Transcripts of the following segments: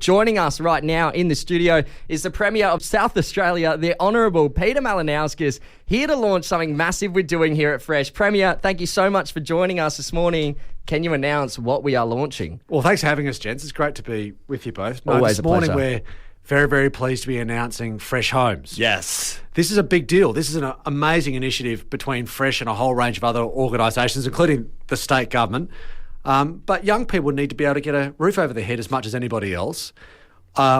Joining us right now in the studio is the Premier of South Australia, the Honourable Peter Malinauskas, here to launch something massive we're doing here at Fresh. Premier, thank you so much for joining us this morning. Can you announce what we are launching? Well, thanks for having us, gents. It's great to be with you both. Always this morning a pleasure. we're very, very pleased to be announcing Fresh Homes. Yes. This is a big deal. This is an amazing initiative between Fresh and a whole range of other organisations, including the state government. But young people need to be able to get a roof over their head as much as anybody else.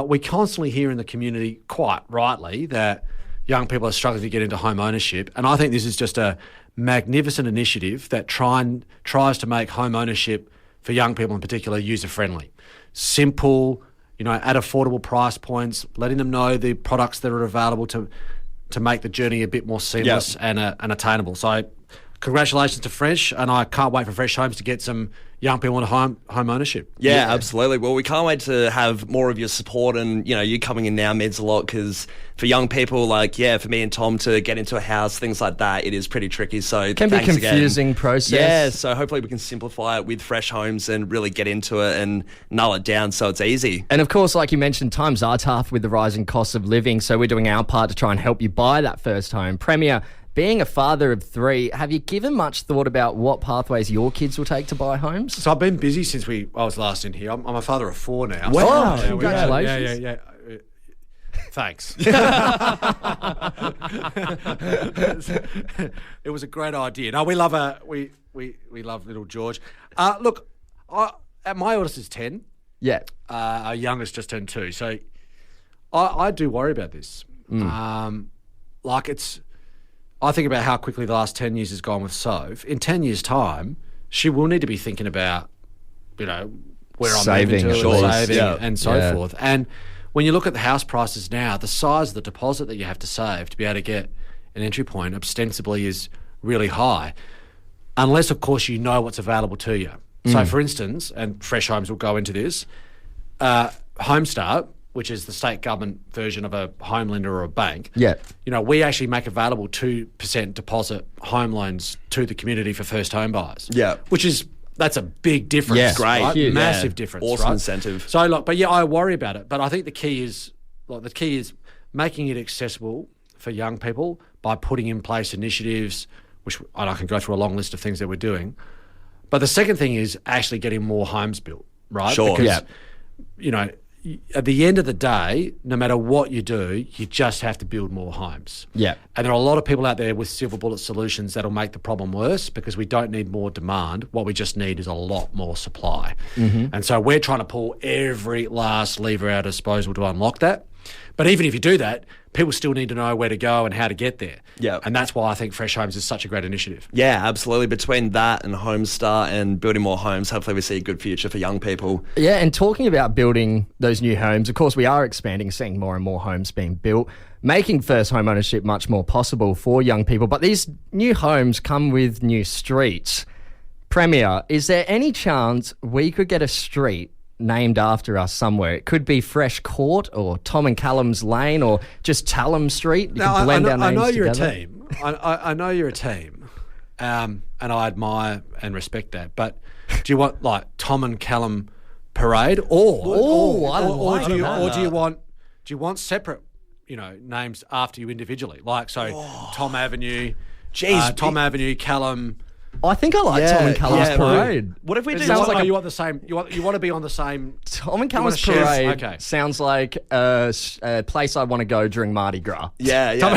We constantly hear in the community, quite rightly, that young people are struggling to get into home ownership. And I think this is just a magnificent initiative that tries to make home ownership for young people in particular user-friendly. Simple, at affordable price points, letting them know the products that are available to make the journey a bit more seamless and attainable. So congratulations to Fresh, and I can't wait for Fresh Homes to get some young people into home ownership. Yeah, absolutely. Well, we can't wait to have more of your support, and you coming in now means a lot, because for young people for me and Tom to get into a house, things like that, it is pretty tricky. So it can be confusing process. Yeah, so hopefully we can simplify it with Fresh Homes and really get into it and null it down so it's easy. And of course, like you mentioned, times are tough with the rising cost of living, so we're doing our part to try and help you buy that first home. Premier, being a father of three, have you given much thought about what pathways your kids will take to buy homes? So I've been busy since I was last in here. I'm a father of four now. Wow, So, congratulations. Yeah. Thanks. It was a great idea. No, we love little George. Look, my oldest is 10. Yeah. Our youngest just turned 2. So I do worry about this. I think about how quickly the last 10 years has gone with Soph. In 10 years' time, she will need to be thinking about, where I'm saving, moving to, saving yeah. and so forth. And when you look at the house prices now, the size of the deposit that you have to save to be able to get an entry point ostensibly is really high, unless, of course, you know what's available to you. So, for instance, and Fresh Homes will go into this, Homestart, which is the state government version of a home lender or a bank. Yeah. We actually make available 2% deposit home loans to the community for first home buyers. Yeah. That's a big difference. Yeah, great. Right? Huge. Massive Yeah. difference. Awesome right? incentive. So, I worry about it. But I think the key is making it accessible for young people by putting in place initiatives, and I can go through a long list of things that we're doing. But the second thing is actually getting more homes built, right? Sure. Because, at the end of the day, no matter what you do, you just have to build more homes. Yeah. And there are a lot of people out there with silver bullet solutions that'll make the problem worse, because we don't need more demand. What we just need is a lot more supply. And so we're trying to pull every last lever at our disposal to unlock that. But even if you do that, people still need to know where to go and how to get there. Yeah. And that's why I think Fresh Homes is such a great initiative. Yeah, absolutely. Between that and Homestart and building more homes, hopefully we see a good future for young people. Yeah, and talking about building those new homes, of course, we are expanding, seeing more and more homes being built, making first home ownership much more possible for young people. But these new homes come with new streets. Premier, is there any chance we could get a street named after us somewhere? It could be Fresh Court or Tom and Callum's Lane or just Tallam Street. You can blend our names I know you're together. a team. I know you're a team, and I admire and respect that. But do you want Tom and Callum Parade, or do you want separate, names after you individually? Tom Avenue, Tom Avenue, Callum. I think I like Tom and Callum's Parade. What if we It do sounds like you want the same. You want to be on the same. Tom and Callum's wanna share- Parade okay. sounds like a place I want to go during Mardi Gras. Yeah. Look,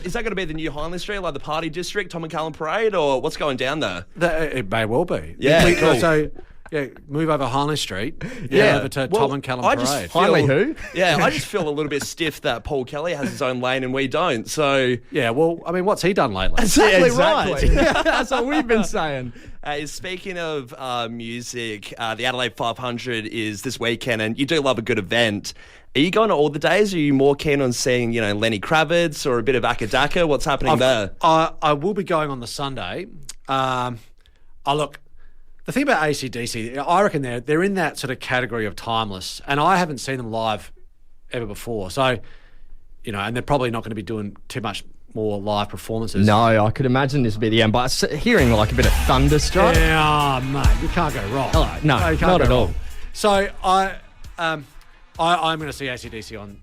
is that going to be the new Hindley Street, like the party district, Tom and Callum Parade, or what's going down there? It may well be. Yeah, cool. So, move over Hindley Street. Over to Tom and Callum Parade. Hindley who? Yeah, I just feel a little bit stiff that Paul Kelly has his own lane and we don't. So Yeah, well, I mean, what's he done lately? Exactly. That's what we've been saying. Speaking of music, the Adelaide 500 is this weekend, and you do love a good event. Are you going to all the days? Or are you more keen on seeing, Lenny Kravitz or a bit of Akadaka? What's happening there? I will be going on the Sunday. Look, the thing about AC/DC, I reckon they're in that sort of category of timeless, and I haven't seen them live ever before. So, and they're probably not going to be doing too much more live performances. No, I could imagine this would be the end, but hearing like a bit of Thunderstruck. Yeah, mate, you can't go wrong. No, you can't not go at all. wrong. So I'm going to see AC/DC on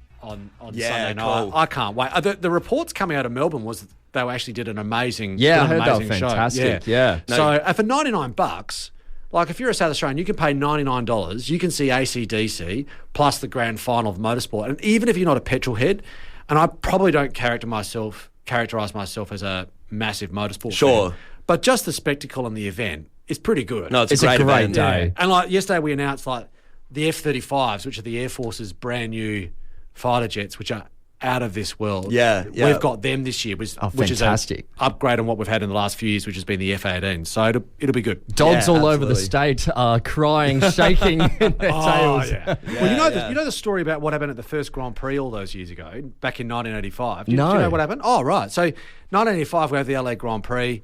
Yeah, Sunday night. cool. I can't wait. The reports coming out of Melbourne was they actually did an amazing Yeah, I did an heard they were amazing show. fantastic. Yeah. So for $99, like if you're a South Australian, you can pay $99. You can see AC/DC plus the grand final of motorsport. And even if you're not a petrol head, and I probably don't characterise myself as a massive motorsport fan, but just the spectacle and the event is pretty good. No, it's It's a a great, great event. day. And like yesterday, we announced like the F-35s, which are the Air Force's brand new fighter jets, which are out of this world. Yeah. We've got them this year, which is fantastic. an upgrade on what we've had in the last few years, which has been the F-18. So it'll be good. Dogs Yeah, all over the absolutely. state are crying, shaking in their tails. Yeah. Well, you know the story about what happened at the first Grand Prix all those years ago, back in 1985. Do you No. know what happened? Oh, right. So 1985, we have the Adelaide Grand Prix.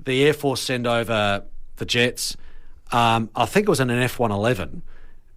The Air Force send over the jets. I think it was in an F-111.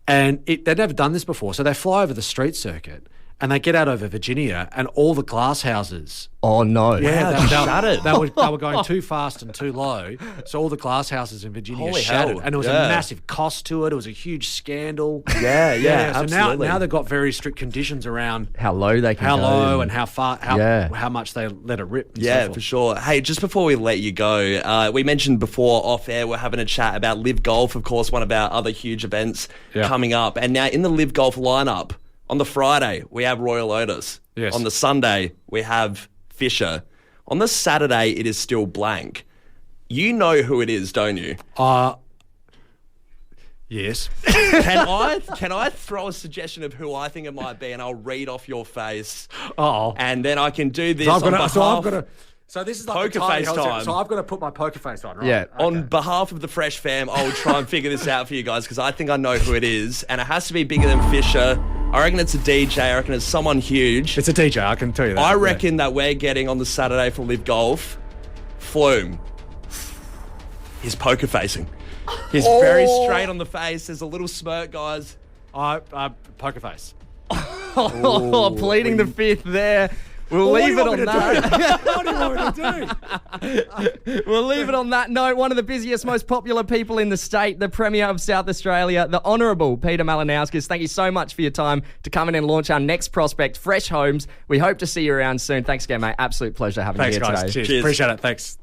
And they'd never done this before. So they fly over the street circuit and they get out over Virginia and all the glass houses. Oh, no. They were going too fast and too low. So all the glass houses in Virginia Holy shattered. hell. And there was a Yeah. massive cost to it. It was a huge scandal. Yeah, So absolutely. now they've got very strict conditions around How low they can how go. low and how far, Yeah. how much they let it rip. And so Yeah, forth. for sure. Hey, just before we let you go, we mentioned before off air we're having a chat about Live Golf, of course, one of our other huge events coming up. And now in the Live Golf lineup, on the Friday, we have Royal Otis. Yes. On the Sunday, we have Fisher. On the Saturday, it is still blank. You know who it is, don't you? Yes. Can I throw a suggestion of who I think it might be, and I'll read off your face, Oh. and then I can do this So on behalf. So this is like Poker the tiny face hotel. time. So I've got to put my poker face on, right? Yeah. On behalf of the Fresh Fam, I will try and figure this out for you guys because I think I know who it is, and it has to be bigger than Fisher. I reckon it's a DJ. I reckon it's someone huge. It's a DJ, I can tell you that. I reckon that we're getting on the Saturday for Live Golf, Flume. He's poker facing. He's very straight on the face. There's a little smirk, guys. Poker face. Oh, pleading the fifth there. We'll leave it on that. What do you want me to do? We'll leave it on that note. One of the busiest, most popular people in the state, the Premier of South Australia, the Honourable Peter Malinauskas. Thank you so much for your time to come in and launch our next prospect, Fresh Homes. We hope to see you around soon. Thanks again, mate. Absolute pleasure having Thanks, you here guys. today. Cheers. Appreciate it. Thanks.